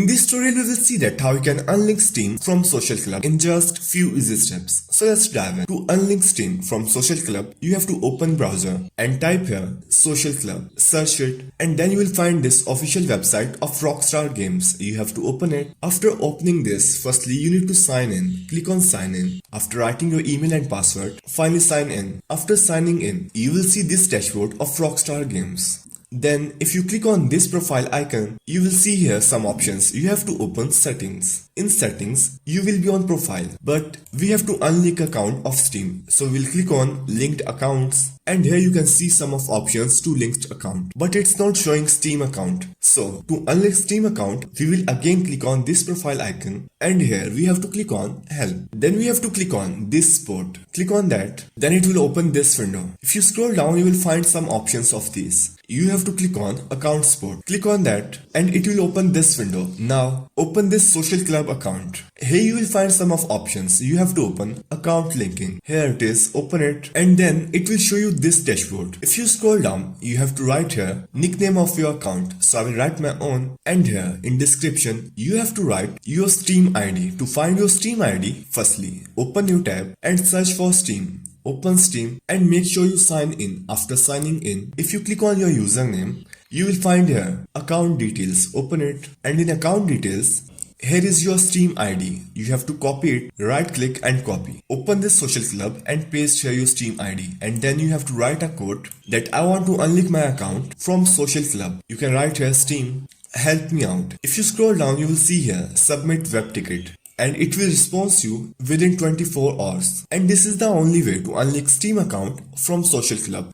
In this tutorial we will see that how you can unlink Steam from Social Club in just few easy steps. So let's dive in. To unlink Steam from Social Club, you have to open browser and type here Social Club, search it, and then you will find this official website of Rockstar Games. You have to open it. After opening this, firstly you need to sign in. Click on sign in. After writing your email and password, finally sign in. After signing in, you will see this dashboard of Rockstar Games. Then if you click on this profile icon, you will see here some options. You have to open settings. In settings, you will be on profile, but we have to unlink account of Steam. So we'll click on linked accounts, and here you can see some of options to linked account, but it's not showing Steam account. So to unlink Steam account, we will again click on this profile icon, and here we have to click on help. Then we have to click on this support. Click on that, then it will open this window. If you scroll down, you will find some options of these. You have to click on account support. Click on that and it will open this window. Now open this social club account. Here you will find some of options. You have to open account linking. Here it is, open it, and then it will show you this dashboard. If you scroll down, you have to write here nickname of your account. So I will write my own, and here in description you have to write your Steam ID. To find your Steam ID, firstly open new tab and search for Steam. Open Steam and make sure you sign in. After signing in, if you click on your username, you will find here account details. Open it, and in account details, here is your Steam ID. You have to copy it, right click and copy. Open this social club and paste here your Steam ID, and then you have to write a code that I want to unlink my account from social club. You can write here Steam, help me out. If you scroll down, you will see here submit web ticket, and it will respond you within 24 hours. And this is the only way to unlink Steam account from Social Club.